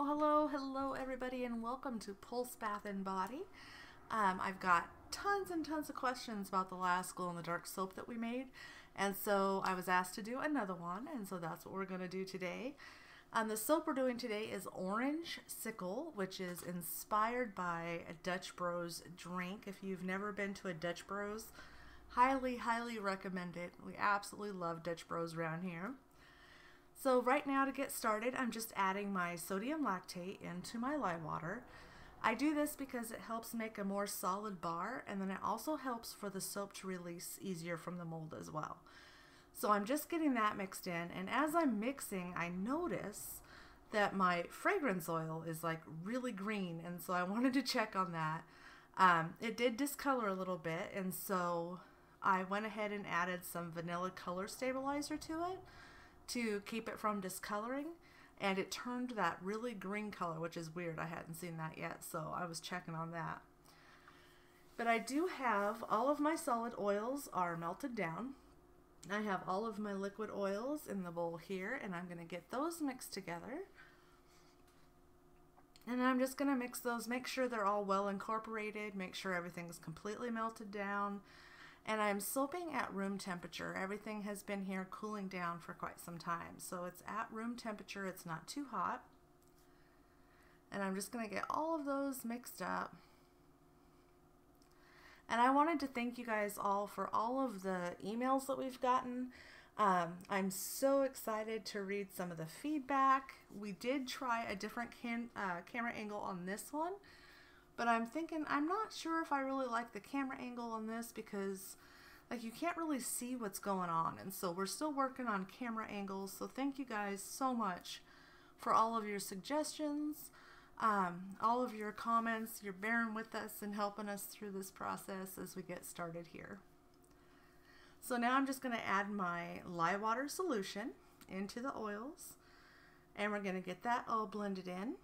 Well, hello everybody, and welcome to PulseBathnBody. I've got tons and tons of questions about the last glow-in-the-dark soap that we made, and so I was asked to do another one, and so that's what we're going to do today. The soap we're doing today is Orangesicle, which is inspired by a Dutch Bros drink. If you've never been to a Dutch Bros, highly recommend it. We absolutely love Dutch Bros around here. So right now, to get started, I'm just adding my sodium lactate into my lye water. I do this because it helps make a more solid bar, and then it also helps for the soap to release easier from the mold as well. So I'm just getting that mixed in, and as I'm mixing, I notice that my fragrance oil is like really green, and so I wanted to check on that. It did discolor a little bit, and so I went ahead and added some vanilla color stabilizer to it to keep it from discoloring, and it turned that really green color, which is weird. I hadn't seen that yet, so I was checking on that. But I do have all of my solid oils are melted down. I have all of my liquid oils in the bowl here, and I'm going to get those mixed together. And I'm just going to mix those, make sure they're all well incorporated, make sure everything's completely melted down. And I'm soaping at room temperature. Everything has been here cooling down for quite some time. So it's at room temperature, it's not too hot. And I'm just going to get all of those mixed up. And I wanted to thank you guys all for all of the emails that we've gotten. I'm so excited to read some of the feedback. We did try a different camera angle on this one. But I'm thinking, I'm not sure if I really like the camera angle on this because like you can't really see what's going on. And so we're still working on camera angles. So thank you guys so much for all of your suggestions, all of your comments. You're bearing with us and helping us through this process as we get started here. So now I'm just going to add my lye water solution into the oils, and we're going to get that all blended in.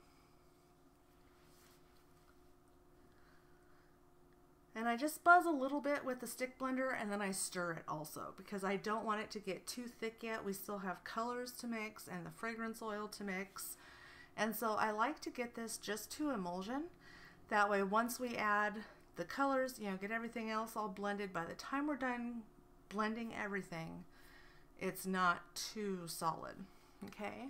And I just buzz a little bit with the stick blender, and then I stir it also because I don't want it to get too thick yet. We still have colors to mix and the fragrance oil to mix. And so I like to get this just to emulsion. That way once we add the colors, get everything else all blended, by the time we're done blending everything, it's not too solid, okay?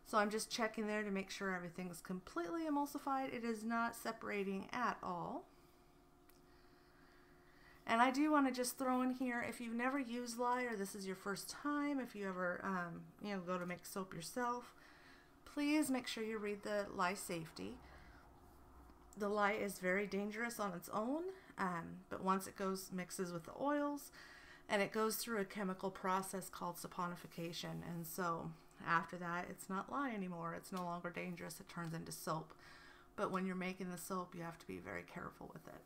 So I'm just checking there to make sure everything's completely emulsified. It is not separating at all. And I do want to just throw in here, if you've never used lye or this is your first time, if you ever go to make soap yourself, please make sure you read the lye safety. The lye is very dangerous on its own, but once it mixes with the oils, and it goes through a chemical process called saponification, and so after that it's not lye anymore. It's no longer dangerous. It turns into soap. But when you're making the soap, you have to be very careful with it.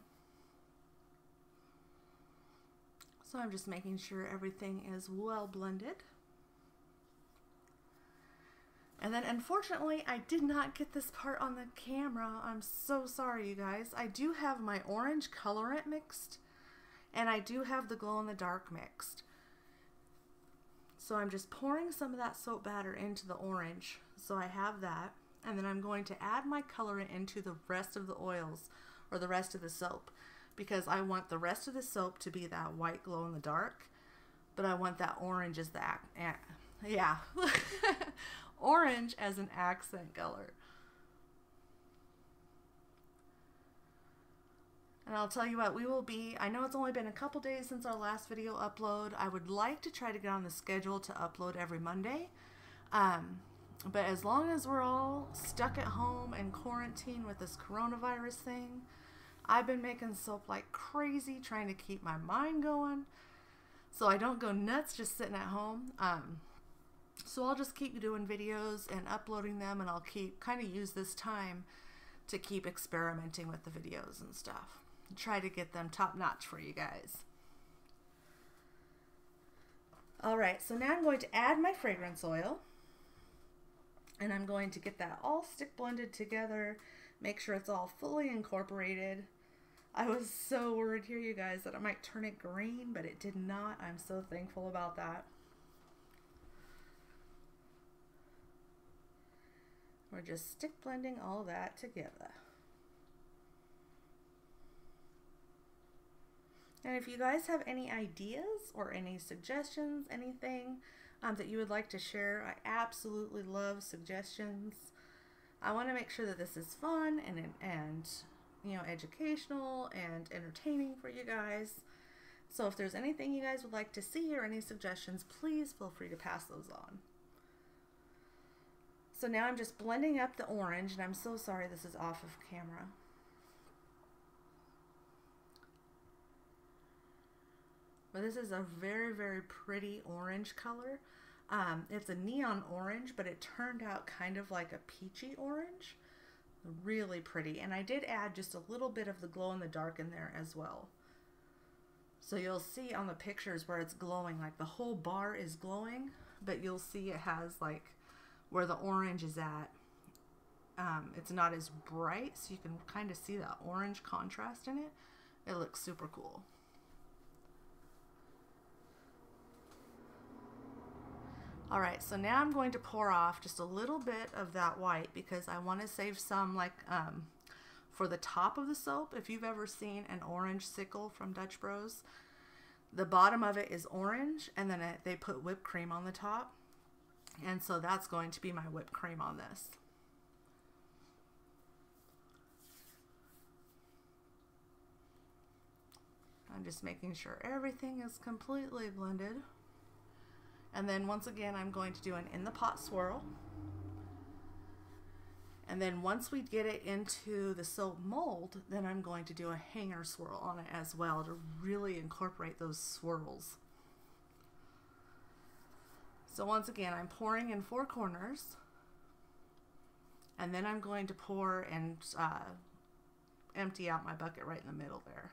So I'm just making sure everything is well blended. And then unfortunately, I did not get this part on the camera. I'm so sorry, you guys. I do have my orange colorant mixed, and I do have the glow-in-the-dark mixed. So I'm just pouring some of that soap batter into the orange. So I have that. And then I'm going to add my colorant into the rest of the oils, or the rest of the soap, because I want the rest of the soap to be that white glow in the dark, but I want that orange as the orange as an accent color. And I'll tell you what, I know it's only been a couple days since our last video upload. I would like to try to get on the schedule to upload every Monday. But as long as we're all stuck at home and quarantine with this coronavirus thing, I've been making soap like crazy, trying to keep my mind going so I don't go nuts just sitting at home. So I'll just keep doing videos and uploading them, and I'll kind of use this time to keep experimenting with the videos and stuff. Try to get them top notch for you guys. Alright, so now I'm going to add my fragrance oil, and I'm going to get that all stick blended together. Make sure it's all fully incorporated. I was so worried here, you guys, that it might turn it green, but it did not. I'm so thankful about that. We're just stick blending all that together. And if you guys have any ideas or any suggestions, anything that you would like to share, I absolutely love suggestions. I want to make sure that this is fun and you know, educational and entertaining for you guys. So if there's anything you guys would like to see or any suggestions, please feel free to pass those on. So now I'm just blending up the orange, and I'm so sorry this is off of camera. But this is a very, very pretty orange color. It's a neon orange, but it turned out kind of like a peachy orange. Really pretty. And I did add just a little bit of the glow in the dark in there as well. So you'll see on the pictures where it's glowing, like the whole bar is glowing, but you'll see it has like where the orange is at. It's not as bright, so you can kind of see that orange contrast in it. It looks super cool. Alright, so now I'm going to pour off just a little bit of that white because I want to save some like for the top of the soap. If you've ever seen an orange sickle from Dutch Bros, the bottom of it is orange and then they put whipped cream on the top. And so that's going to be my whipped cream on this. I'm just making sure everything is completely blended. And then once again, I'm going to do an in the pot swirl. And then once we get it into the soap mold, then I'm going to do a hanger swirl on it as well to really incorporate those swirls. So once again, I'm pouring in 4 corners. And then I'm going to pour and empty out my bucket right in the middle there.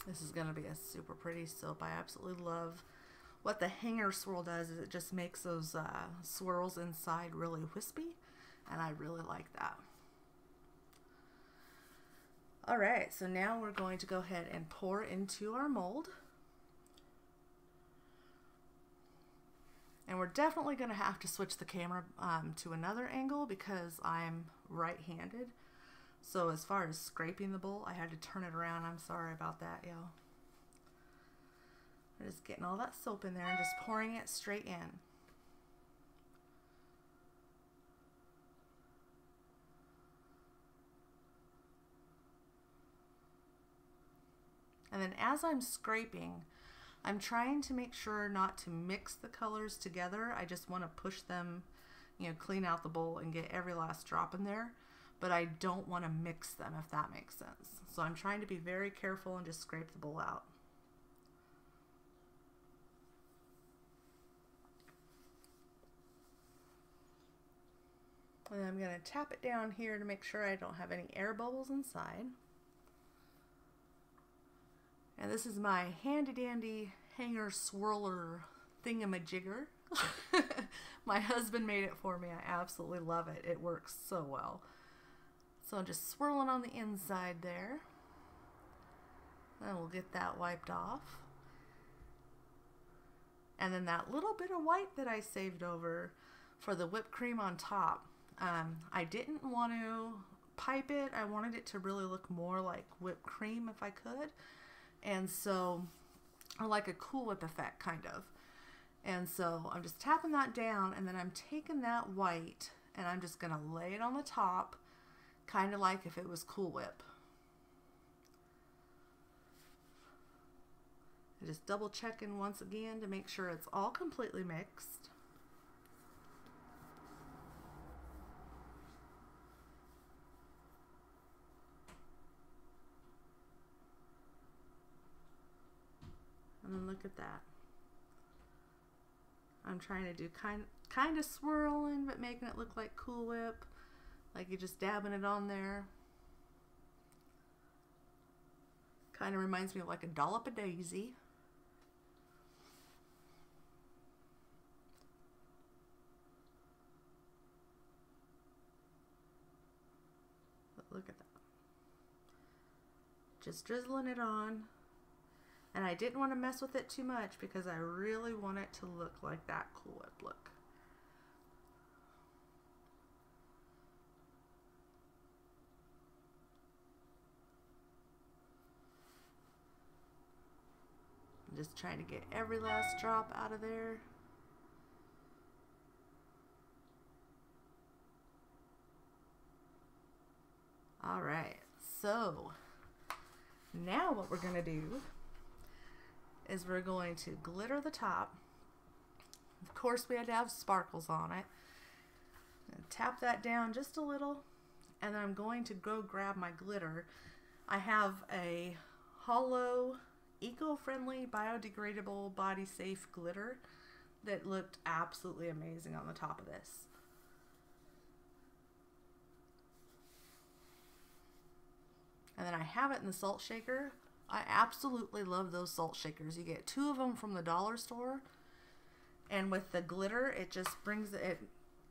This is going to be a super pretty soap. I absolutely love what the hanger swirl does. Is it just makes those swirls inside really wispy, and I really like that. Alright, so now we're going to go ahead and pour into our mold. And we're definitely going to have to switch the camera to another angle because I'm right-handed. So as far as scraping the bowl, I had to turn it around. I'm sorry about that, y'all. I'm just getting all that soap in there and just pouring it straight in. And then as I'm scraping, I'm trying to make sure not to mix the colors together. I just want to push them, you know, clean out the bowl and get every last drop in there. But I don't want to mix them, if that makes sense. So I'm trying to be very careful and just scrape the bowl out. And I'm going to tap it down here to make sure I don't have any air bubbles inside. And this is my handy dandy hanger swirler thingamajigger. My husband made it for me. I absolutely love it. It works so well. So I'm just swirling on the inside there. Then we'll get that wiped off. And then that little bit of white that I saved over for the whipped cream on top. I didn't want to pipe it. I wanted it to really look more like whipped cream if I could. And so, or like a Cool Whip effect kind of. And so I'm just tapping that down, and then I'm taking that white and I'm just going to lay it on the top, kind of like if it was Cool Whip. And just double checking once again to make sure it's all completely mixed. And then look at that. I'm trying to do kind of swirling, but making it look like Cool Whip, like you're just dabbing it on there. Kind of reminds me of like a dollop of daisy. But look at that. Just drizzling it on. And I didn't want to mess with it too much because I really want it to look like that Cool Whip look. I'm just trying to get every last drop out of there. All right, so now what we're going to do is we're going to glitter the top. Of course, we had to have sparkles on it. And tap that down just a little, and then I'm going to go grab my glitter. I have a hollow, eco-friendly, biodegradable, body-safe glitter that looked absolutely amazing on the top of this. And then I have it in the salt shaker. I absolutely love those salt shakers. You get 2 of them from the dollar store. And with the glitter, it just brings it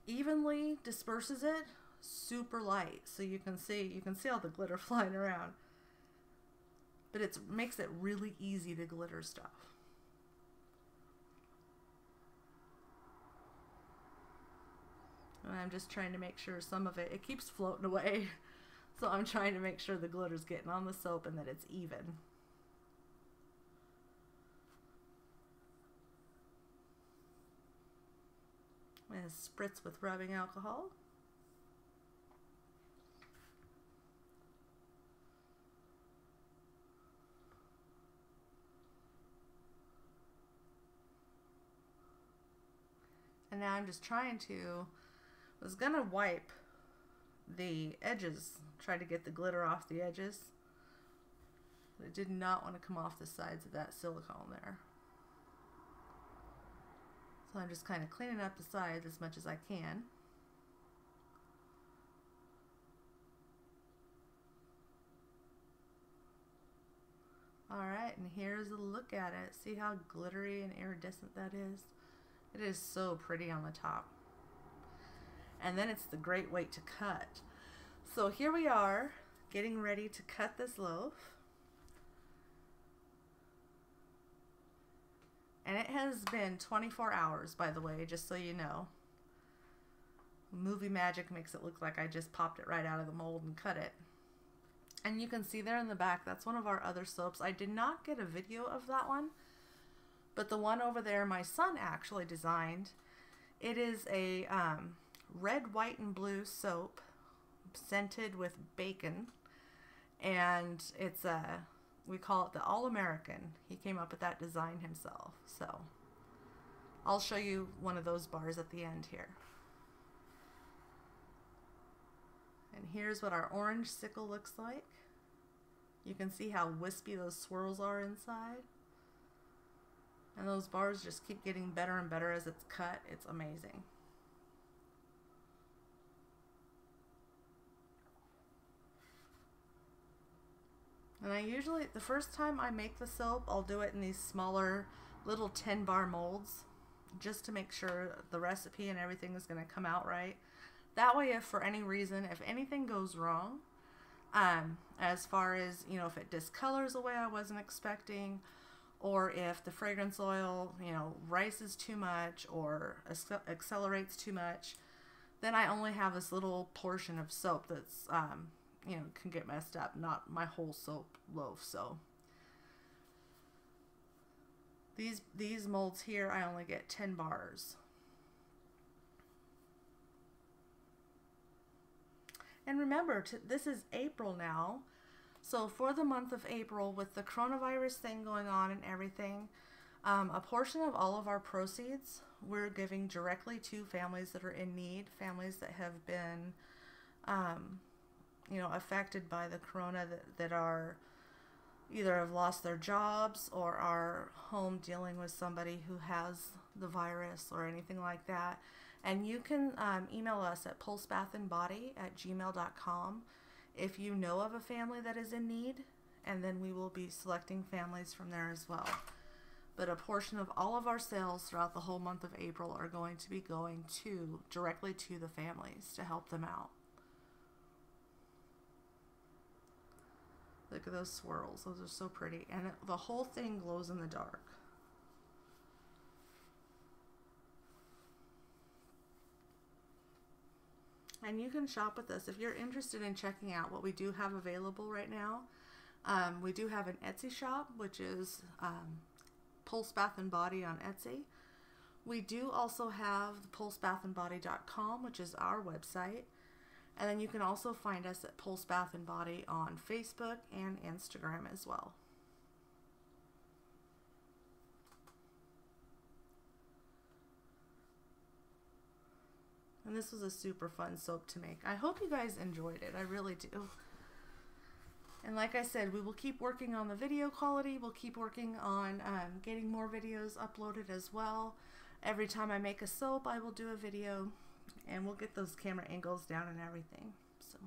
evenly, disperses it, super light. So you can see all the glitter flying around. But it makes it really easy to glitter stuff. And I'm just trying to make sure some of it keeps floating away. So I'm trying to make sure the glitter's getting on the soap and that it's even. I'm going to spritz with rubbing alcohol. And now I'm just trying to, I was going to wipe the edges, try to get the glitter off the edges. But it did not want to come off the sides of that silicone there. So I'm just kind of cleaning up the sides as much as I can. Alright, and here's a look at it. See how glittery and iridescent that is? It is so pretty on the top. And then it's the great way to cut. So here we are, getting ready to cut this loaf. And it has been 24 hours, by the way, just so you know. Movie magic makes it look like I just popped it right out of the mold and cut it. And you can see there in the back, that's one of our other soaps. I did not get a video of that one, but the one over there my son actually designed. It is a red, white, and blue soap scented with bacon. And it's we call it the All-American. He came up with that design himself. So I'll show you one of those bars at the end here. And here's what our Orangesicle looks like. You can see how wispy those swirls are inside. And those bars just keep getting better and better as it's cut. It's amazing. And I usually, the first time I make the soap, I'll do it in these smaller little 10-bar molds just to make sure the recipe and everything is going to come out right. That way, if for any reason, if anything goes wrong, as far as, you know, if it discolors the way I wasn't expecting, or if the fragrance oil, you know, rises too much or accelerates too much, then I only have this little portion of soap that's, you know, can get messed up, not my whole soap loaf. So these molds here, I only get 10 bars. And remember, this is April now, so for the month of April, with the coronavirus thing going on and everything, a portion of all of our proceeds we're giving directly to families that are in need, families that have been, you know, affected by the corona, that are either have lost their jobs or are home dealing with somebody who has the virus or anything like that. And you can email us at PulseBathnBody@gmail.com if you know of a family that is in need and then we will be selecting families from there as well. But a portion of all of our sales throughout the whole month of April are going to be going directly to the families to help them out. Look at those swirls. Those are so pretty. And the whole thing glows in the dark. And you can shop with us if you're interested in checking out what we do have available right now. We do have an Etsy shop, which is PulseBathnBody on Etsy. We do also have PulseBathnBody.com, which is our website. And then you can also find us at PulseBathnBody on Facebook and Instagram as well. And this was a super fun soap to make. I hope you guys enjoyed it. I really do. And like I said, we will keep working on the video quality. We'll keep working on getting more videos uploaded as well. Every time I make a soap, I will do a video. And we'll get those camera angles down and everything. So.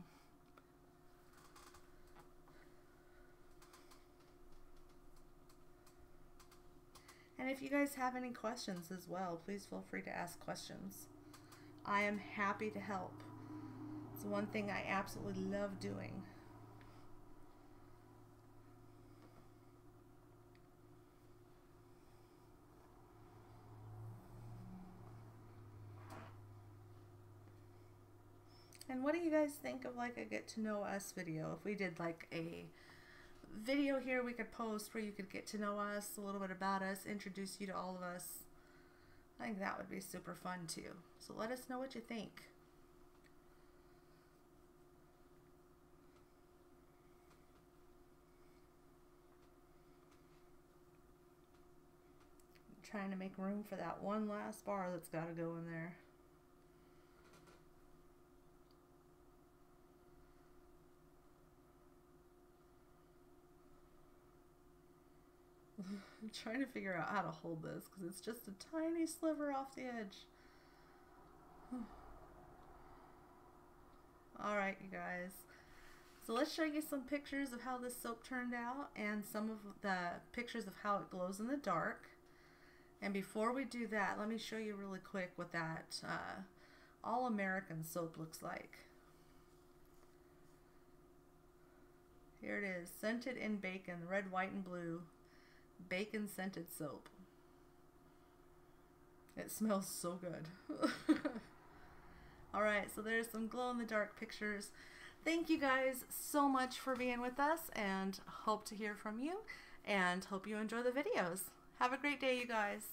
And if you guys have any questions as well, please feel free to ask questions. I am happy to help. It's one thing I absolutely love doing. And what do you guys think of like a get to know us video? If we did like a video here we could post where you could get to know us, a little bit about us, introduce you to all of us. I think that would be super fun too. So let us know what you think. I'm trying to make room for that one last bar that's got to go in there. I'm trying to figure out how to hold this because it's just a tiny sliver off the edge. Alright, you guys. So let's show you some pictures of how this soap turned out and some of the pictures of how it glows in the dark. And before we do that, let me show you really quick what that all-American soap looks like. Here it is, scented in bacon, red, white, and blue. Bacon scented soap. It smells so good. Alright, so there's some glow in the dark pictures. Thank you guys so much for being with us and hope to hear from you and hope you enjoy the videos. Have a great day, you guys.